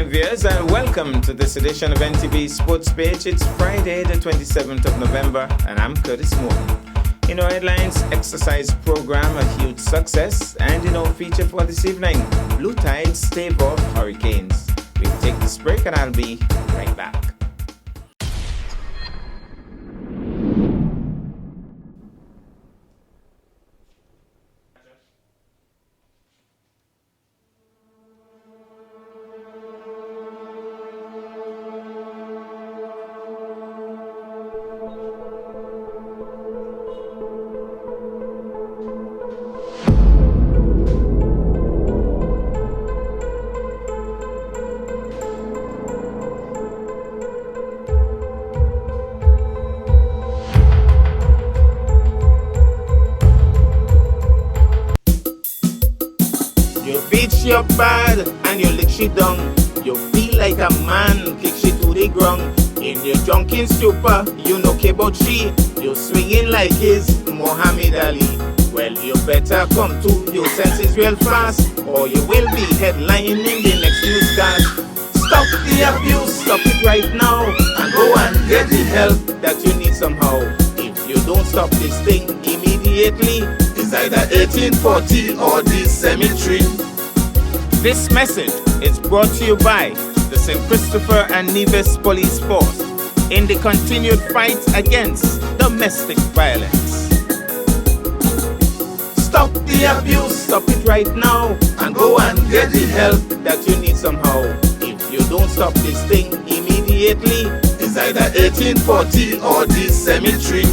viewers, and welcome to this edition of NTV Sports Page. It's Friday, the 27th of November, and I'm Curtis Moore. In our headlines, exercise program a huge success, and in our feature for this evening, Blue Tides stave off hurricanes. We'll take this break, and I'll be right back. You're bad and you lick she down. You feel like a man, kick she to the ground. In your drunken stupor, you know about she. You swinging like his Muhammad Ali. Well, you better come to your senses real fast, or you will be headlining the next newscast. Stop the abuse, stop it right now, and go and get the help that you need somehow. If you don't stop this thing immediately, it's either 1840 or the cemetery. This message is brought to you by the St. Christopher and Nevis Police Force in the continued fight against domestic violence. Stop the abuse, stop it right now, and go and get the help that you need somehow. If you don't stop this thing immediately, it's either 1840 or the cemetery.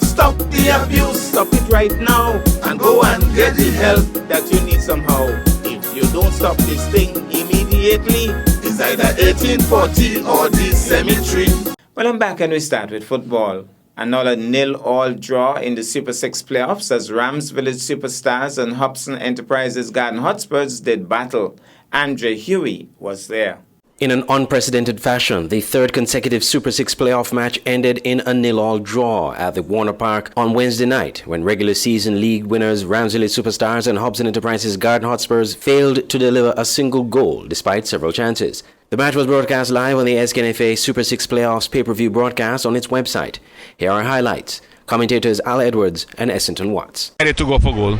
Stop the abuse, stop it right now, and go and get the help that you need somehow. If you don't stop this thing immediately, it's either 1840 or the cemetery. Well, I'm back and we start with football. Another 0-0 draw in the Super 6 playoffs as Rams Village Superstars and Hobson Enterprises Garden Hotspurs did battle. Andre Huey was there. In an unprecedented fashion, the third consecutive Super 6 playoff match ended in a 0-0 draw at the Warner Park on Wednesday night when regular season league winners Rams Village Superstars and Hobson Enterprises Garden Hotspurs failed to deliver a single goal despite several chances. The match was broadcast live on the SKNFA Super 6 Playoffs pay-per-view broadcast on its website. Here are highlights. Commentators Al Edwards and Essington Watts. Ready to go for goal.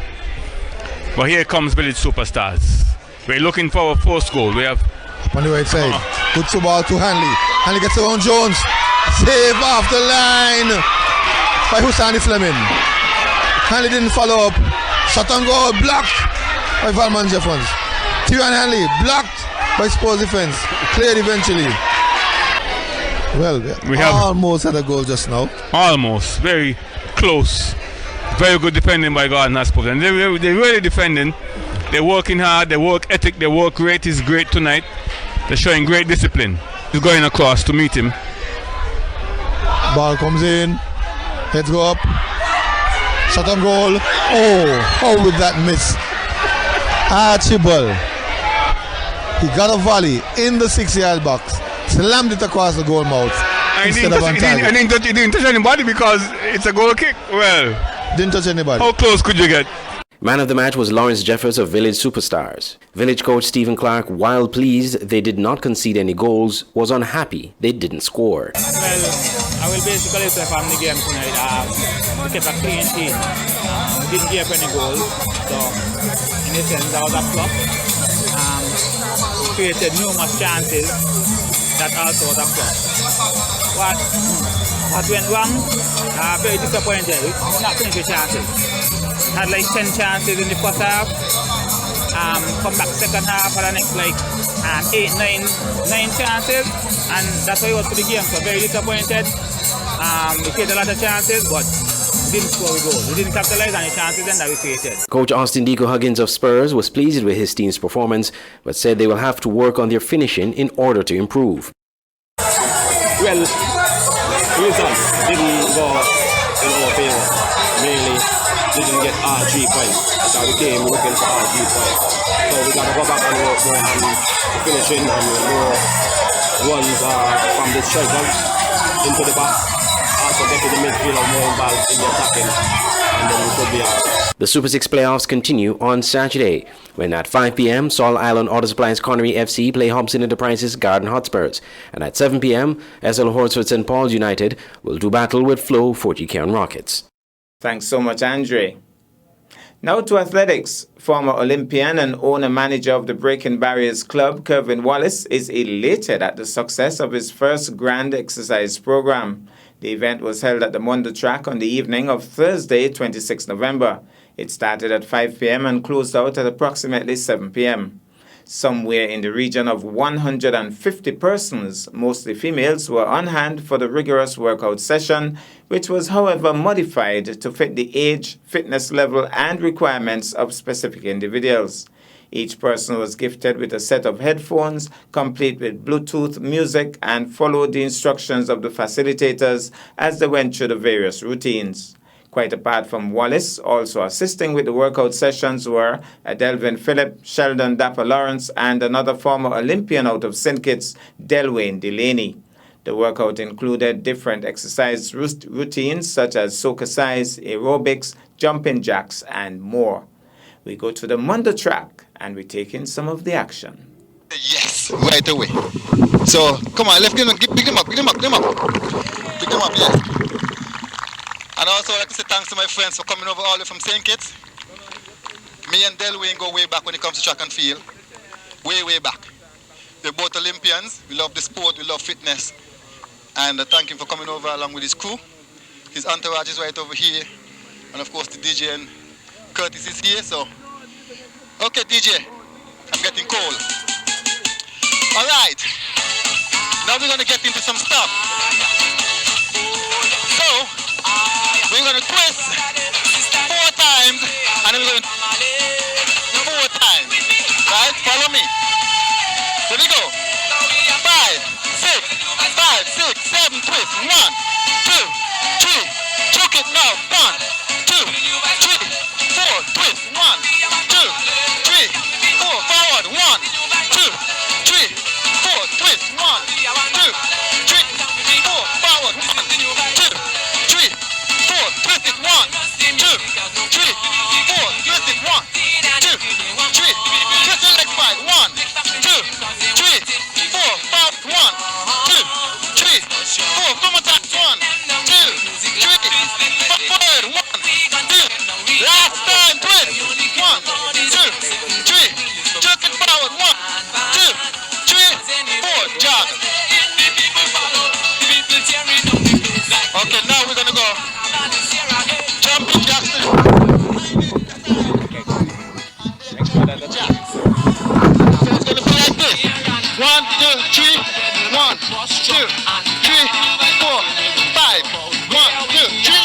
But here comes Village Superstars. We're looking for our first goal. We have on the right side. Good to ball to Hanley. Hanley gets around Jones. Save off the line by Husani Fleming. Hanley didn't follow up. Shot on goal. Blocked by Valman Jeffons. Tyrion Hanley blocked by Spurs defense. Cleared eventually. Well, we have almost had a goal just now. Almost. Very close. Very good defending by Garden Hotspurs. And they're really defending. They're working hard. Their work ethic, their work rate is great tonight. They're showing great discipline. He's going across to meet him. Ball comes in. Heads go up. Shot on goal. Oh, how would that miss? Archibald. He got a volley in the 6-yard box. Slammed it across the goal mouth. He didn't touch anybody because it's a goal kick. Well, didn't touch anybody. How close could you get? Man of the match was Lawrence Jeffers of Village Superstars. Village coach Stephen Clark, while pleased they did not concede any goals, was unhappy they didn't score. Well, I will basically say from the game tonight, we kept a clean sheet. We didn't give up any goals, so in a sense that was a flop. We created numerous chances, that also was a flop. What went wrong? Very disappointed. We did not finish with chances. Had like 10 chances in the first half. Come back second half for the next like 9 chances, and that's how it was for the game. So very disappointed. We created a lot of chances, but didn't score a goal. We didn't capitalize on the chances then that we created. Coach Austin Deco Huggins of Spurs was pleased with his team's performance, but said they will have to work on their finishing in order to improve. Well, results didn't go in our favor, really. didn't get our 3 points. Because we came looking for our 3 points. So we got to go back and work more on the finishing and more runs from the strikers into the box. Also get to the midfield and more involved in the attacking. And then we could be out. The Super 6 playoffs continue on Saturday, when at 5 p.m. Salt Island Auto Supply's Connery FC play Hobson Enterprises Garden Hotspurs, and at 7 p.m. SL Horsford St. Paul's United will do battle with Flow 40 Cairn Rockets. Thanks so much, Andre. Now to athletics. Former Olympian and owner-manager of the Breaking Barriers Club, Kervin Wallace, is elated at the success of his first grand exercise program. The event was held at the Mondo Track on the evening of Thursday, 26 November. It started at 5 p.m. and closed out at approximately 7 p.m. Somewhere in the region of 150 persons, mostly females, were on hand for the rigorous workout session, which was, however, modified to fit the age, fitness level, and requirements of specific individuals. Each person was gifted with a set of headphones, complete with Bluetooth music, and followed the instructions of the facilitators as they went through the various routines. Quite apart from Wallace, also assisting with the workout sessions were Adelvin Phillip, Sheldon Dapper Lawrence, and another former Olympian out of St. Kitts, Delwayne Delaney. The workout included different exercise routines such as soca size, aerobics, jumping jacks, and more. We go to the Mondo Track and we take in some of the action. Yes, right away. So, come on, let's pick them up, yeah. And also, I'd like to say thanks to my friends for coming over all the way from St. Kitts. Me and Delwayne go way back when it comes to track and field. Way, way back. We're both Olympians. We love the sport, we love fitness. And thank him for coming over along with his crew. His entourage is right over here. And of course, the DJ and Curtis is here, so. Okay, DJ, I'm getting cold. All right. Now we're going to get into some stuff. So, we're going to twist 4 times, and then we're going to 4 times. Right? Follow me. Here we go. 5, 6, 7, twist. 1, 2, 3. Choke it now. 1, 2, 3, 4. Twist. 1, 2, 3, 4. Forward. 1, 2, 3, 4. Twist. 1, 2, 3, 4. Forward. 1, 2, 3, 4. Twist it. 1, 2, 3, 4. Twist it. 1, 2, 3. Twist the leg side. 1, 2, 3, 4. Forward. 1, 2, 3, 4. Come on, tack. 1, 2, 3. Forward. 1, 2. Last time. Twist. 1, 2, 3. Jerk it forward. 1, 2, 3, 4. Jog. Okay, now we're gonna go. Jumping jacks. So it's gonna be like this. 1, 2, 3. 1, 2, 3, 4, 5. 1, 2, 3.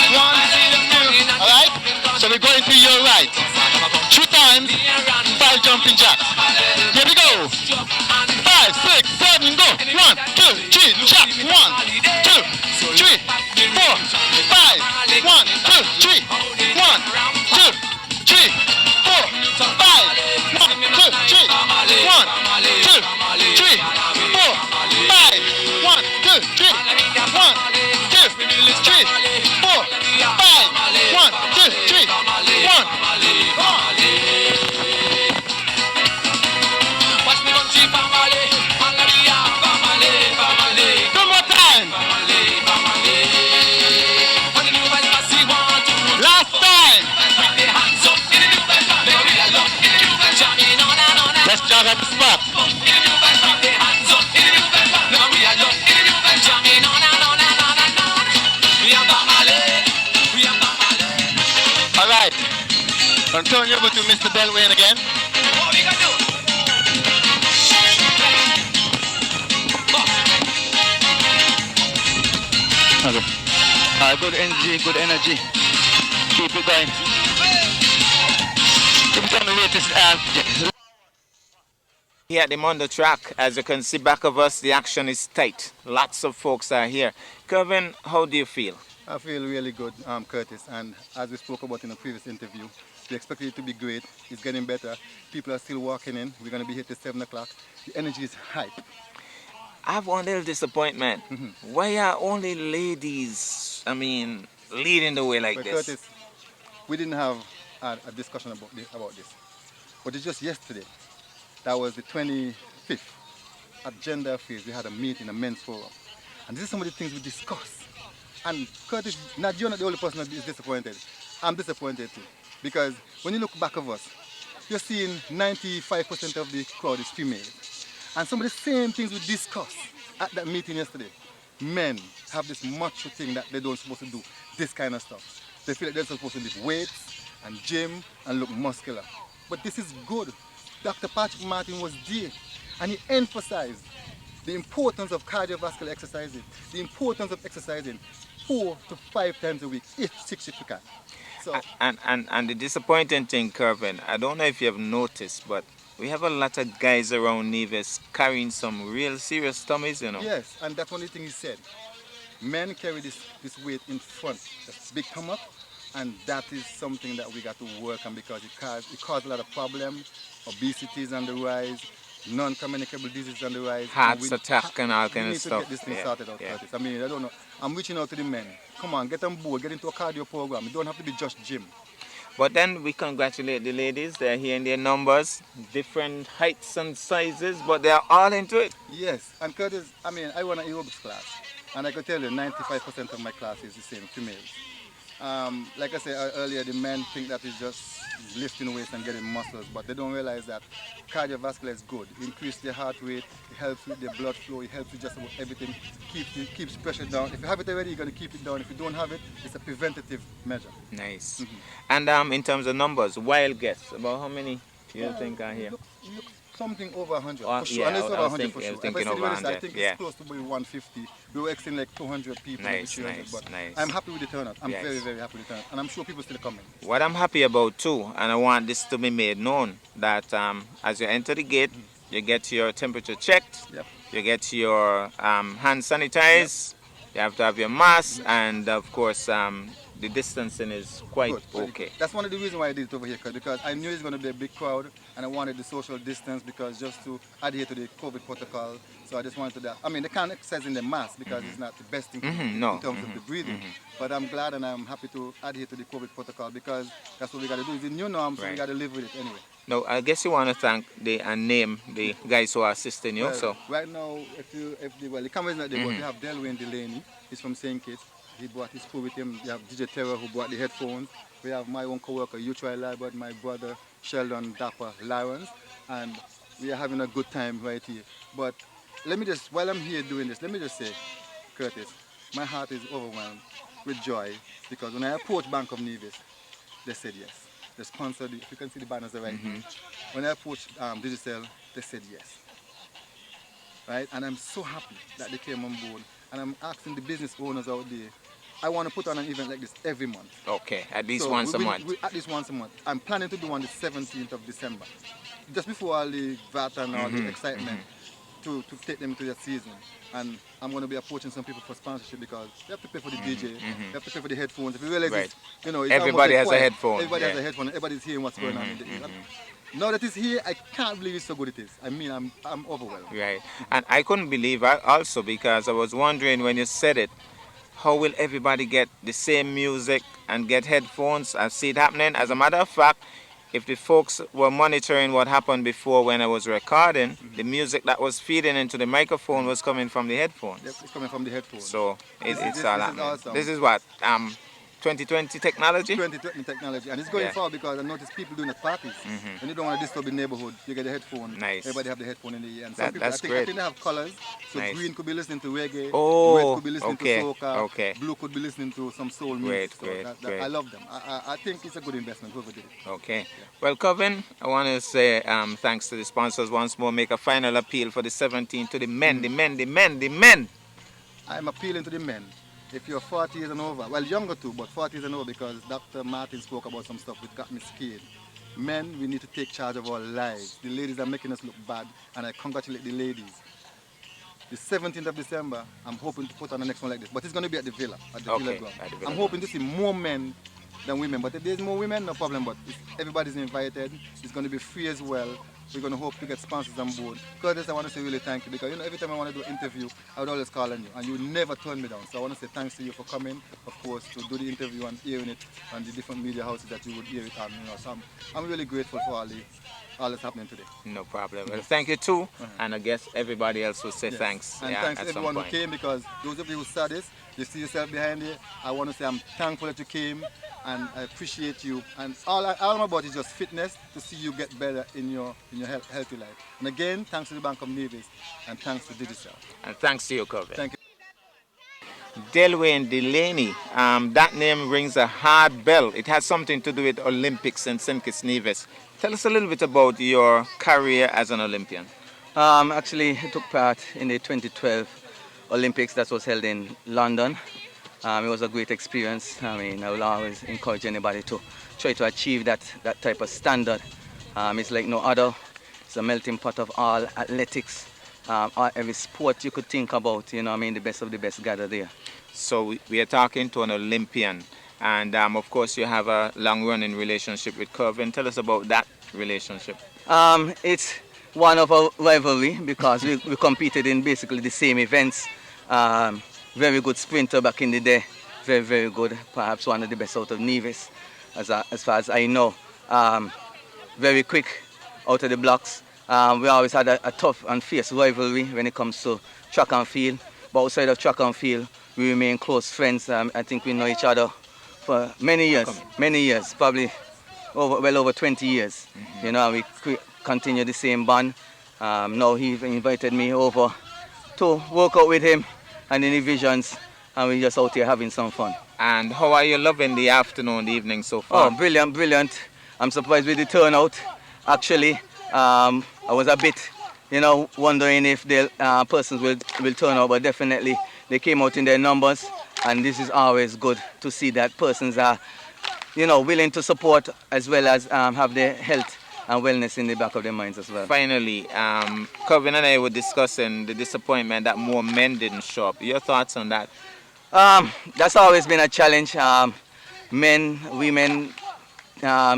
1, 2. All right. So we're going to your right. 3 times. 5 jumping jacks. Here we go. 5, 6, 7, go. 1, 2, 3, jack. 1, 2, 3, 4, 5. 1, 2, 3. 1, 2, 3, 4, 5. 1, 2, 3. 1, 2, 3, 4, 5. 1, 2, 3. 1, 2, 3, 4, 5. 1, 2, 3. 1. One more time. Last time. Let's jog at the spot. All right. I'm turning you over to Mr. Delwayne again. Okay. Good energy. Keep it going. Keep it on the latest. Here at the Mondo Track, as you can see back of us, the action is tight. Lots of folks are here. Kevin, how do you feel? I feel really good, Curtis. And as we spoke about in a previous interview, we expect it to be great. It's getting better. People are still walking in. We're going to be here till 7 o'clock. The energy is hype. I have one little disappointment. Why are only ladies, leading the way like But this? Curtis, we didn't have a discussion about this. But it's just yesterday. That was the 25th. At Gender Affairs, we had a meeting, a men's forum. And this is some of the things we discussed. And Curtis, you're not the only person that is disappointed. I'm disappointed too. Because when you look back of us, you're seeing 95% of the crowd is female. And some of the same things we discussed at that meeting yesterday. Men have this macho thing that they don't supposed to do, this kind of stuff. They feel like they're supposed to lift weights and gym and look muscular. But this is good. Dr. Patrick Martin was there and he emphasized the importance of cardiovascular exercising, the importance of exercising 4 to 5 times a week, if 6 if you can. So, and the disappointing thing, Kervin, I don't know if you have noticed, but we have a lot of guys around Nevis carrying some real serious tummies, you know. Yes, and that's one of the things he said. Men carry this weight in front, that's big stomach, and that is something that we got to work on because it causes a lot of problems. Obesity is on the rise, non-communicable diseases on the rise. Heart attack and all kind of stuff. We need to get this thing sorted out, Curtis. I mean, I don't know. I'm reaching out to the men. Come on, get on board, get into a cardio program. It don't have to be just gym. But then we congratulate the ladies. They're here in their numbers, different heights and sizes, but they're all into it. Yes, and Curtis, I mean, I run an aerobics class, and I could tell you 95% of my class is the same, females. Like I said earlier, the men think that it's just lifting weights and getting muscles, but they don't realize that cardiovascular is good. It increases their heart rate, it helps with their blood flow, it helps with just about everything, keeps pressure down. If you have it already, you're going to keep it down. If you don't have it, it's a preventative measure. Nice. And in terms of numbers, wild guess, about how many you think are here? Look, something over 100 Oh, for sure. yeah, and it's over I was 100 for thinking- I sure. was thinking If I see over the rest, I 100, think yeah. it's close to maybe 150. We were expecting like 200 people, maybe Nice, 300. nice, but nice. I'm happy with the turnout. I'm Yes. very, very happy with the turnout. And I'm sure people still coming. What I'm happy about too, and I want this to be made known, that as you enter the gate, you get your temperature checked, Yep. you get your hand sanitized, you have to have your mask, and of course the distancing is quite Good. okay. That's one of the reasons why I did it over here, because I knew it's going to be a big crowd and I wanted the social distance because just to adhere to the COVID protocol. So I just wanted that. I mean, they can't exercise in the mask because it's not the best thing to do No. in terms of the breathing. But I'm glad and I'm happy to adhere to the COVID protocol because that's what we got to do. It's the new norm, so we Right. got to live with it anyway. Now, I guess you want to thank and name the guys who are assisting you. Well, So, right now, the camera is not there, but we have Delwyn Delaney. He's from St. Kitts. He brought his crew with him. We have DJ Terror who brought the headphones. We have my own co-worker, Utri Libert, my brother, Sheldon Dapper Lawrence. And we are having a good time right here. But let me just, while I'm here doing this, let me just say, Curtis, my heart is overwhelmed with joy because when I approached Bank of Nevis, they said yes. They sponsored, if you can see the banners right here. When I approached Digicel, they said yes. Right? And I'm so happy that they came on board. And I'm asking the business owners out there, I want to put on an event like this every month. okay, at least So once a we- month. at least once a month. I'm planning to do on the 17th of December. Just before all the VAT and all the excitement to take them to their season. And I'm going to be approaching some people for sponsorship because you have to pay for the DJ, you have to pay for the headphones. If you realize Right. it's, it's almost Everybody like has a choir. headphone, Everybody has yeah. a headphone. Everybody's hearing what's going on in the ear. Now that it's here, I can't believe it's so good it is. I mean, I'm overwhelmed. Right. And I couldn't believe also because I was wondering when you said it, how will everybody get the same music and get headphones? I see it happening. As a matter of fact, if the folks were monitoring what happened before when I was recording, the music that was feeding into the microphone was coming from the headphones. Yes, it's coming from the headphones. So This it's is all happening. awesome. This is what? 2020 technology? 2020 technology, and it's going Yeah. far because I notice people doing it at parties. When you don't want to disturb the neighborhood, you get a headphone. Nice. Everybody have the headphone in the ear. And That- some people, that's I great. think they have colors. So Nice. green could be listening to reggae. Oh, red could be listening okay, to soca. okay. Blue could be listening to some soul Great, music. So great, great. I love them. I think it's a good investment. Whoever did it. Okay. Well, Kevin, I want to say thanks to the sponsors once more. Make a final appeal for the 17th to the men, the men. I'm appealing to the men. If you're 40 years and over, well, younger too, but 40 years and over, because Dr. Martin spoke about some stuff which got me scared. Men, we need to take charge of our lives. The ladies are making us look bad, and I congratulate the ladies. The 17th of December, I'm hoping to put on the next one like this. But it's going to be at the Villa, at the Okay, Villa ground. at the Villa I'm hoping to see more men than women. But if there's more women, no problem. But everybody's invited. It's going to be free as well. We're going to hope to get sponsors on board. Curtis, I want to say really thank you because every time I want to do an interview, I would always call on you and you never turn me down. So I want to say thanks to you for coming, of course, to do the interview and hearing it on the different media houses that you would hear it on. So I'm really grateful for all that's happening today. No problem. Well, thank you too, and I guess everybody else will say thanks. And thanks to everyone who came, because those of you who saw this, you see yourself behind it. I want to say I'm thankful that you came, and I appreciate you. And all I'm about is just fitness to see you get better in your healthy life. And again, thanks to the Bank of Nevis, and thanks to Digicel. And thanks to you, Kevin. Thank you. Delwayne Delaney, that name rings a hard bell. It has something to do with Olympics and St. Kitts Nevis. Tell us a little bit about your career as an Olympian. Actually, I took part in the 2012 Olympics that was held in London. It was a great experience. I mean, I will always encourage anybody to try to achieve that type of standard. It's like no other. It's a melting pot of all athletics, every sport you could think about. You know, I mean, the best of the best gather there. So we are talking to an Olympian, and of course you have a long-running relationship with Kevin. Tell us about that relationship. It's one of our rivalry because we competed in basically the same events. Very good sprinter back in the day, very, very good, perhaps one of the best out of Nevis, as far as I know. Very quick out of the blocks. We always had a tough and fierce rivalry when it comes to track and field. But outside of track and field, we remain close friends. I think we know each other for many years, probably well over 20 years. Mm-hmm. You know, we continue the same bond. Now he invited me over to work out with him and in the visions, and we're just out here having some fun. And how are you loving the afternoon, the evening so far? Oh, brilliant, brilliant. I'm surprised with the turnout. Actually, I was a bit, wondering if the persons will turn out, but definitely they came out in their numbers, and this is always good to see that persons are, willing to support as well as have their health and wellness in the back of their minds as well. Finally, Kevin and I were discussing the disappointment that more men didn't show up. Your thoughts on that? That's always been a challenge. Men, women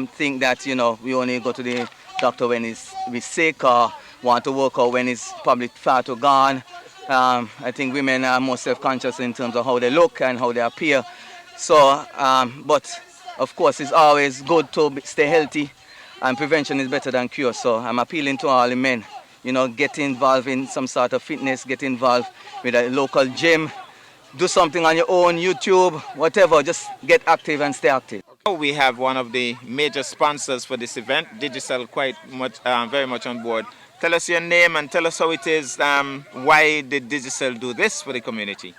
think that, we only go to the doctor when we're sick or want to work out when it's probably far too gone. I think women are more self-conscious in terms of how they look and how they appear. So, but of course, it's always good to stay healthy, and prevention is better than cure. So I'm appealing to all the men, get involved in some sort of fitness, get involved with a local gym, do something on your own, YouTube, whatever, just get active and stay active. We have one of the major sponsors for this event, Digicel, very much on board. Tell us your name and tell us how it is, why did Digicel do this for the community?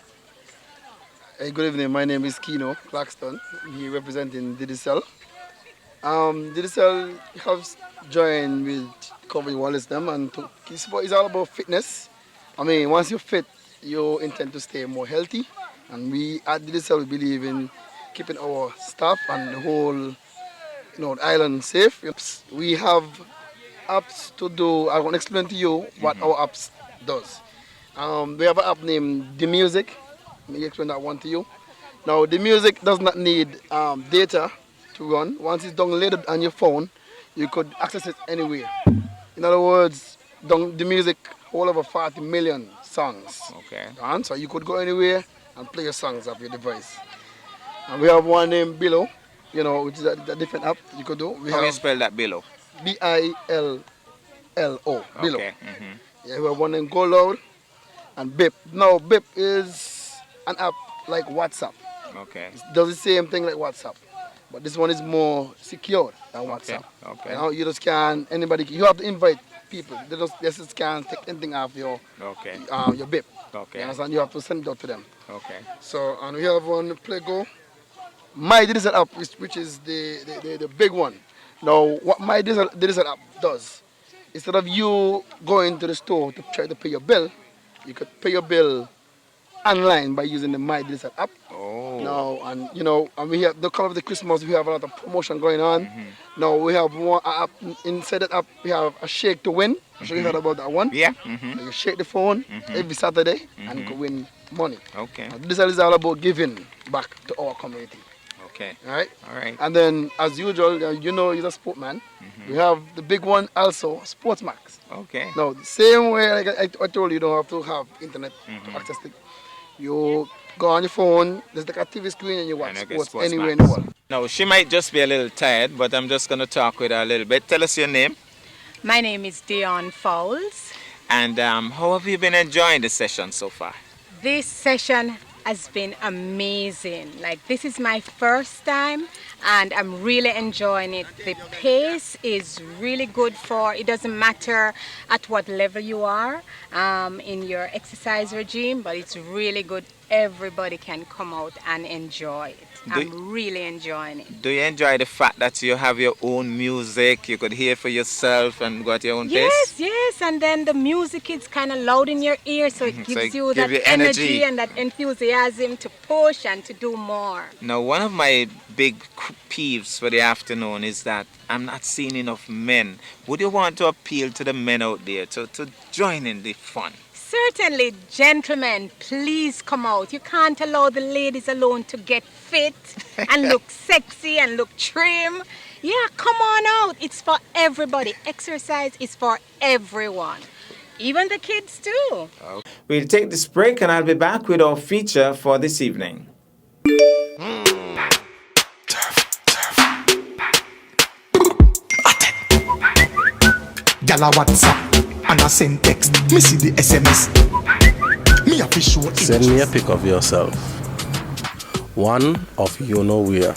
Hey, good evening, my name is Kino Claxton. He representing Digicel. Digicel has joined with Kevin Wallace and it's all about fitness. I mean, once you're fit, you intend to stay more healthy, and we at Digicel we believe in keeping our staff and the whole island safe. We have apps to do. I want to explain to you what our apps does. We have an app named The Music. Let me explain that one to you. Now, The Music does not need data to run. Once it's downloaded on your phone, you could access it anywhere. In other words, The Music hold over 40 million songs. Okay. And so you could go anywhere and play your songs off your device. And we have one named Billo, which is a different app you could do. How do you spell that, Billo? Billo. Billo. Okay. Mm-hmm. Yeah, we have one named Go Loud and Bip. Now, Bip is an app like WhatsApp. Okay. It does the same thing like WhatsApp, but this one is more secure than WhatsApp. Okay. You just can't, you have to invite people. They just can't take anything off your Bip. Okay. You understand? You have to send it out to them. Okay. So, and we have one PlayGo. My Digicel app, which is the big one. Now, what My Digicel app does, instead of you going to the store to try to pay your bill, you could pay your bill online by using the My Digicel app. Oh. Now, and you know, and we have the color of the Christmas. We have a lot of promotion going on. Now we have one app. Inside that app, we have a shake to win. I'm sure you heard about that one. Yeah. You shake the phone every Saturday and you can win money. Okay. And this is all about giving back to our community. Okay. All right. All right. And then, as usual, you know, you're a sportman. We have the big one also, Sportsmax. Okay. Now, the same way like I told you, you don't have to have internet to access it. You go on your phone, there's like a TV screen and you watch sports anywhere in the world. Now, she might just be a little tired, but I'm just going to talk with her a little bit. Tell us your name. My name is Dion Fowles. And how have you been enjoying the session so far? This session has been amazing. Like, this is my first time and I'm really enjoying it. The pace is really good for, it doesn't matter at what level you are in your exercise regime, but it's really good. Everybody can come out and enjoy it. I'm really enjoying it. Do you enjoy the fact that you have your own music, you could hear for yourself and got your own pace? Yes, and then the music is kind of loud in your ear, so it gives you that energy and that enthusiasm to push and to do more. Now, one of my big peeves for the afternoon is that I'm not seeing enough men. Would you want to appeal to the men out there to join in the fun? Certainly, gentlemen, please come out. You can't allow the ladies alone to get fit and look sexy and look trim. Yeah, come on out. It's for everybody. Exercise is for everyone, even the kids too. We'll take this break and I'll be back with our feature for this evening. Gala WhatsApp and I send text. Me see the SMS. Me a fish show. Send me a pic of yourself. One of you know where.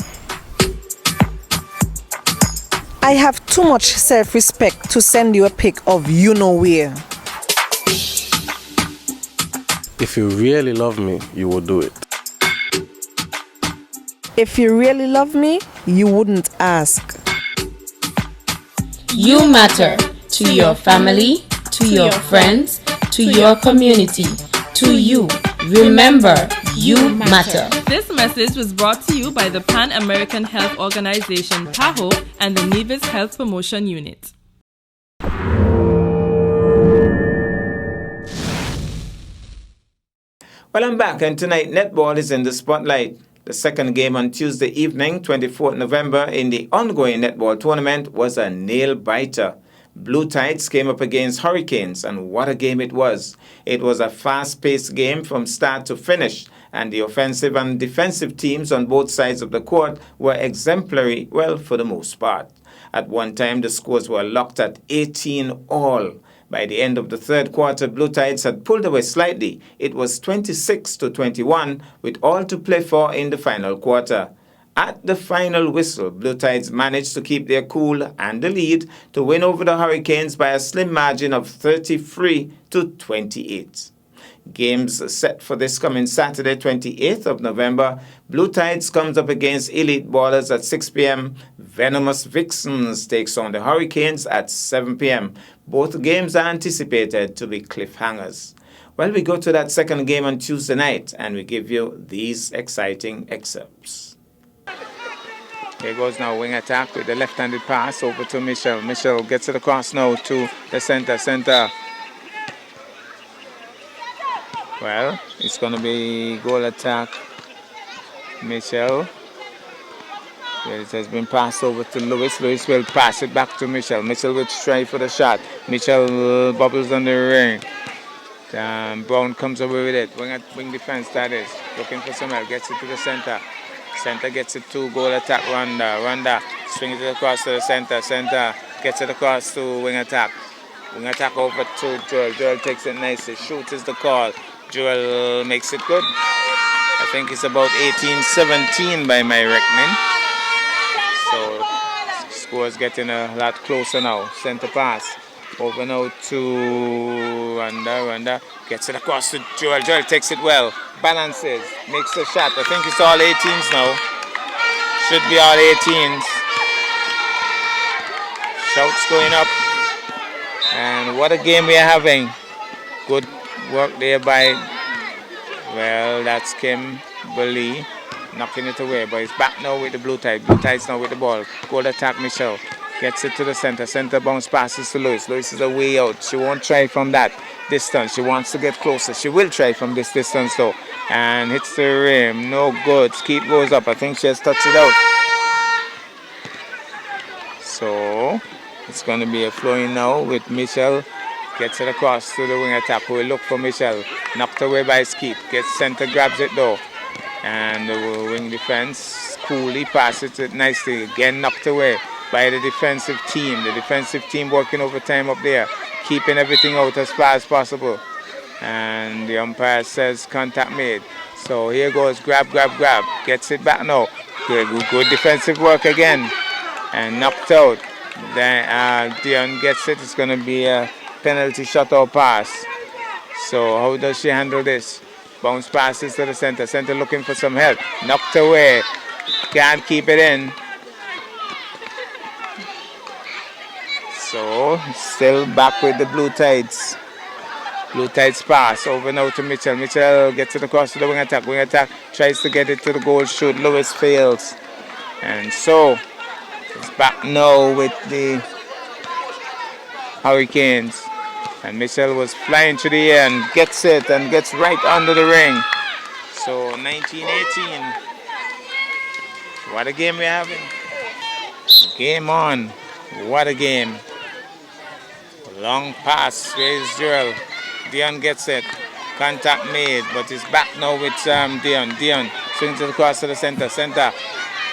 I have too much self-respect to send you a pic of you know where. If you really love me, you will do it. If you really love me, you wouldn't ask. You matter to your family, to your friends, to your community, to you. Remember, you matter. This message was brought to you by the Pan American Health Organization, PAHO, and the Nevis Health Promotion Unit. Well, I'm back, and tonight netball is in the spotlight. The second game on Tuesday evening, 24th November, in the ongoing netball tournament was a nail-biter. Blue Tides came up against Hurricanes, and what a game it was. It was a fast-paced game from start to finish, and the offensive and defensive teams on both sides of the court were exemplary, well, for the most part. At one time, the scores were locked at 18-all. By the end of the third quarter, Blue Tides had pulled away slightly. It was 26-21, with all to play for in the final quarter. At the final whistle, Blue Tides managed to keep their cool and the lead to win over the Hurricanes by a slim margin of 33-28. Games set for this coming Saturday, 28th of November. Blue Tides comes up against Elite Ballers at 6 p.m. Venomous Vixens takes on the Hurricanes at 7 p.m. Both games are anticipated to be cliffhangers. Well, we go to that second game on Tuesday night, and we give you these exciting excerpts. Here goes now wing attack with the left-handed pass over to Michelle. Michelle gets it across now to the center. Well, it's going to be goal attack. Michelle. It has been passed over to Lewis. Lewis will pass it back to Michelle. Michelle will try for the shot. Michelle bubbles on the ring. Brown comes away with it. Wing defense, that is. Looking for some help. Gets it to the center. Center gets it to goal attack. Rwanda swings it across to the center. Center gets it across to wing attack. Wing attack over to Joel. Joel takes it nicely. Shoot is the call. Joel makes it good. I think it's about 18-17 by my reckoning. So score's getting a lot closer now. Center pass. Over now to Rwanda. Gets it across to Joel. Joel takes it well. Balances. Makes the shot. I think it's all 18s now. Should be all 18s. Shouts going up. And what a game we are having. Good work there by, well, that's Kimberly. knocking it away, but it's back now with the Blue Tide. Blue Tide's now with the ball. Goal attack, Michelle. Gets it to the center. Center bounce passes to Lewis. Lewis is a way out. She won't try from that distance. She wants to get closer. She will try from this distance though. And hits the rim. No good. Skeet goes up. I think she has touched it out. So it's going to be a flowing now with Michelle. Gets it across to the wing attack. We'll look for Michelle. Knocked away by Skeet. Gets center, grabs it though. And the wing defense coolly passes it nicely. Again knocked away by the defensive team. The defensive team working overtime up there, keeping everything out as far as possible. And the umpire says contact made. So here goes, grab. Gets it back now. Good defensive work again. And knocked out. Then Dion gets it. It's going to be a penalty shot or pass. So how does she handle this? Bounce passes to the center. Center looking for some help. Knocked away. Can't keep it in. So, still back with the Blue Tides. Blue Tides pass over now to Mitchell. Mitchell gets it across to the wing attack. Wing attack tries to get it to the goal shoot. Lewis fails. And so, it's back now with the Hurricanes. And Mitchell was flying to the air and gets it and gets right under the ring. So, 19-18. What a game we're having. Game on. What a game. Long pass, where's Joel? Dion gets it. Contact made, but it's back now with Dion. Dion swings it across to the center. Center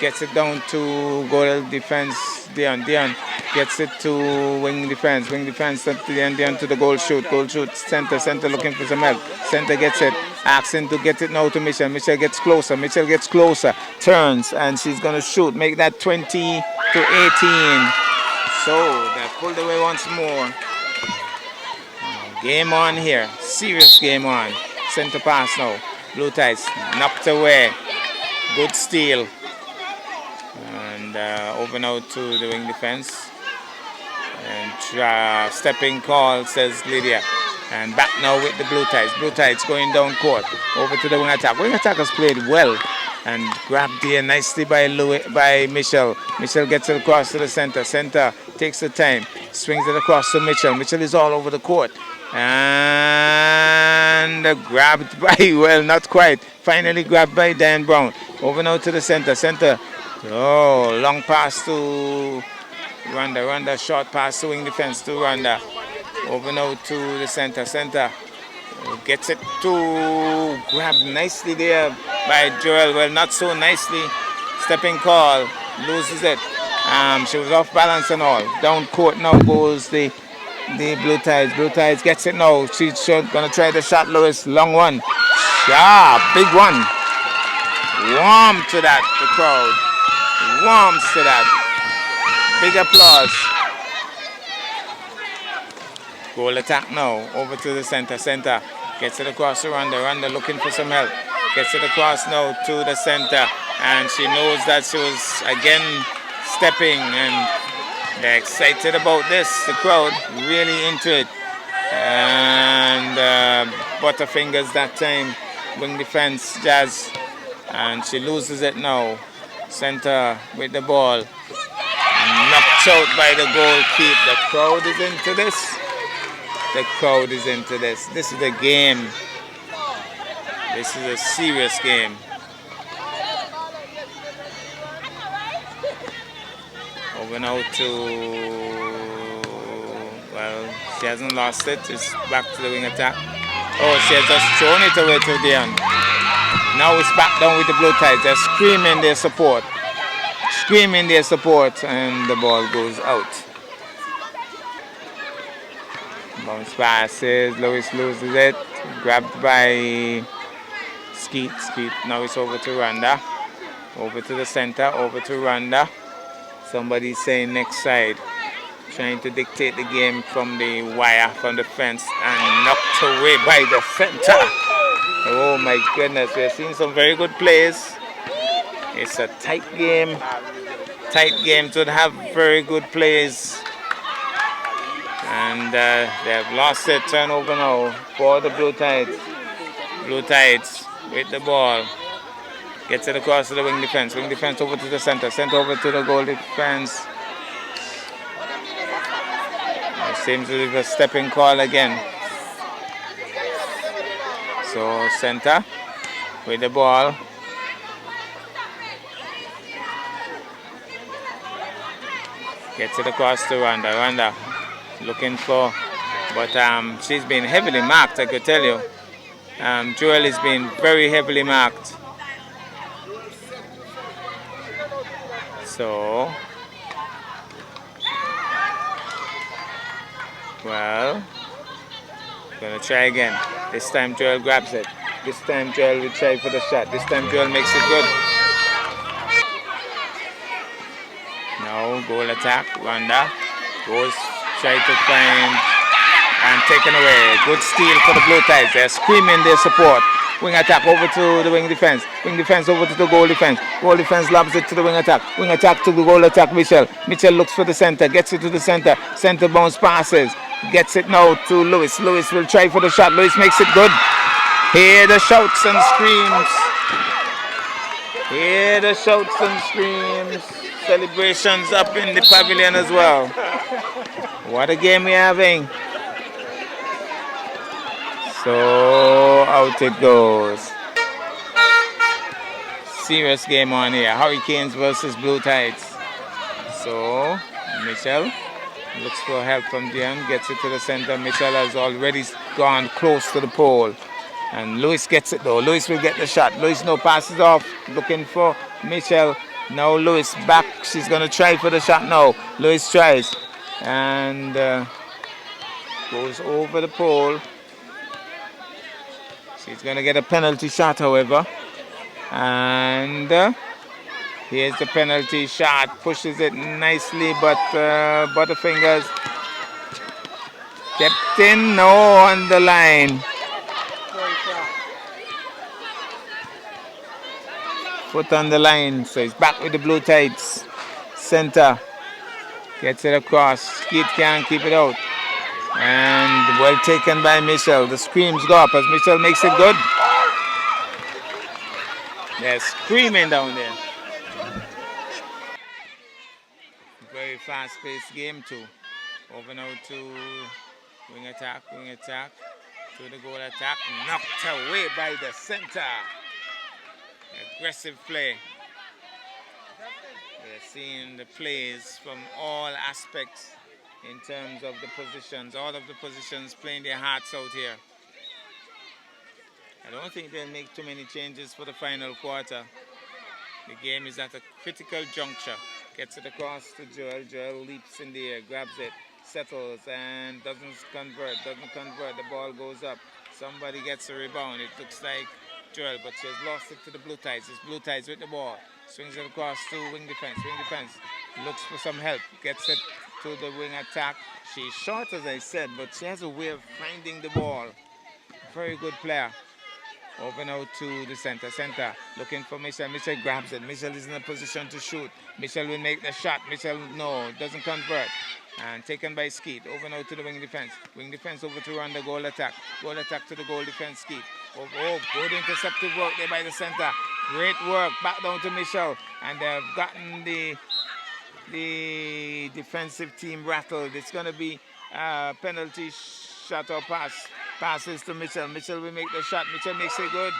gets it down to goal defense. Dion gets it to wing defense. Wing defense to Dion to the goal shoot. Goal shoot, center looking for some help. Center gets it. Asking to get it now to Michelle. Michelle gets closer. Turns, and she's going to shoot. Make that 20-18. So, that pulled away once more. Game on here. Serious game on. Center pass now. Blue Tides knocked away. Good steal. And over now to the wing defense. And stepping call, says Lydia. And back now with the Blue Tides. Blue Tides going down court. Over to the wing attack. Wing attack has played well. And grabbed here nicely by Michelle. Michelle gets it across to the center. Center takes the time. Swings it across to Mitchell. Mitchell is all over the court. And grabbed by, well, not quite. Finally grabbed by Dan Brown. Over now to the center. Oh, long pass to Rwanda. Rwanda, short pass to wing defense to Rwanda. Over now to the center. Gets it to grab nicely there by Joel. Well, not so nicely. Stepping call. Loses it. She was off balance and all. Down court now goes the Blue Tides. Blue Tides gets it now. She's going to try the shot, Lewis. Long one. Yeah, big one. Warm to that, the crowd. Warms to that. Big applause. Goal attack now. Over to the center. Gets it across to Rwanda. Rwanda looking for some help. Gets it across now to the center. And she knows that she was again stepping. And they're excited about this. The crowd really into it. And Butterfingers that time. Wing defense, Jazz. And she loses it now. Center with the ball. Knocked out by the goalkeeper. The crowd is into this. This is a game. This is a serious game. Over now to, well, she hasn't lost it. It's back to the wing attack. Oh, she has just thrown it away to Dion. Now it's back down with the Blue Tides. They're screaming their support, and the ball goes out. Bounce passes, Lewis loses it, grabbed by Skeet. Now it's over to Rwanda. Over to the center, over to Rwanda. Somebody's saying next side. Trying to dictate the game from the wire, from the fence, and knocked away by the center. Oh my goodness, we're seeing some very good plays. It's a tight game to have very good plays. And they have lost it. Turnover now for the Blue Tides. Blue Tides with the ball. Gets it across to the wing defense. Wing defense over to the center. Center over to the goal defense. It seems to be a stepping call again. So center with the ball. Gets it across to Rhonda. Rhonda looking for, but she's been heavily marked, I could tell you. Joel has been very heavily marked. So, well, gonna try again. This time Joel grabs it. This time Joel will try for the shot. This time Joel makes it good. Now goal attack. Rhonda goes, try to find and taken away. Good steal for the Blue Tides. They're screaming their support. Wing attack over to the wing defense. Wing defense over to the goal defense. Goal defense lobs it to the wing attack. Wing attack to the goal attack. Mitchell. Mitchell looks for the center. Gets it to the center. Center bounce passes. Gets it now to Lewis. Lewis will try for the shot. Lewis makes it good. Hear the shouts and screams. Hear the shouts and screams. Celebrations up in the pavilion as well. What a game we're having. So out it goes. Serious game on here. Hurricanes versus Blue Tides. So Mitchell looks for help from Dion. Gets it to the center. Mitchell has already gone close to the pole. And Lewis gets it though. Lewis will get the shot. Lewis now passes off. Looking for Mitchell. Now Lewis back. She's going to try for the shot now. Lewis tries. And goes over the pole. She's going to get a penalty shot, however. And here's the penalty shot. Pushes it nicely, but Butterfingers kept in. No, on the line. Foot on the line. So he's back with the Blue Tides. Center. Gets it across. Skeet can't keep it out. And well taken by Mitchell. The screams go up as Mitchell makes it good. They're screaming down there. Very fast-paced game too. Over now to wing attack, to the goal attack. Knocked away by the center. Aggressive play. We're seeing the plays from all aspects. In terms of the positions, all of the positions playing their hearts out here. I don't think they'll make too many changes for the final quarter. The game is at a critical juncture. Gets it across to Joel. Joel leaps in the air, grabs it, settles, and doesn't convert. The ball goes up. Somebody gets a rebound. It looks like Joel, but she has lost it to the Blue Tides. It's Blue Tides with the ball. Swings it across to wing defense. Wing defense looks for some help. Gets it to the wing attack. She's short, as I said, but she has a way of finding the ball. Very good player. Over now to the center. Center looking for Mitchell. Mitchell grabs it. Mitchell is in a position to shoot. Mitchell will make the shot. Mitchell, no, doesn't convert. And taken by Skeet. Over now to the wing defense. Wing defense over to run the goal attack. Goal attack to the goal defense, Skeet. Oh, good interceptive work there by the center. Great work. Back down to Mitchell. And they've gotten the defensive team rattled. It's going to be a penalty shot or pass. Passes to Mitchell. Mitchell will make the shot. Mitchell makes it good.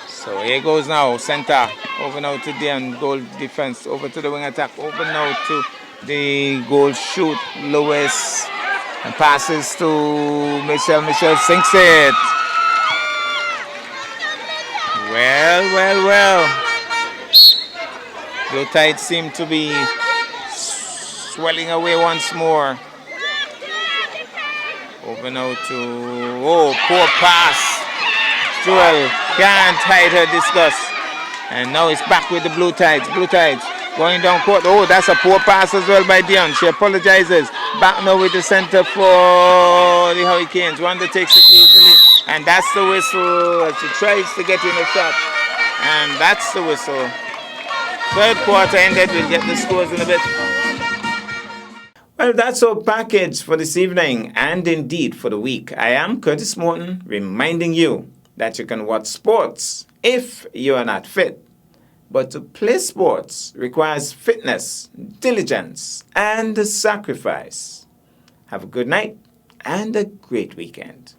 So here goes now. Center. Over now to Dion. Goal defense. Over to the wing attack. Over now to the goal shoot. Lewis. And passes to Mitchell. Mitchell sinks it. Well. Blue Tides seem to be swelling away once more. Over now to, poor pass. Joel can't hide her disgust. And now it's back with the Blue Tides. Blue Tides going down court. Oh, that's a poor pass as well by Dion. She apologizes. Back now with the center for the Hurricanes. Rhonda takes it easily. And that's the whistle as she tries to get in a shot. And that's the whistle. Third quarter ended. We'll get the scores in a bit. Well, that's our package for this evening and indeed for the week. I am Curtis Morton reminding you that you can watch sports if you are not fit. But to play sports requires fitness, diligence, and sacrifice. Have a good night and a great weekend.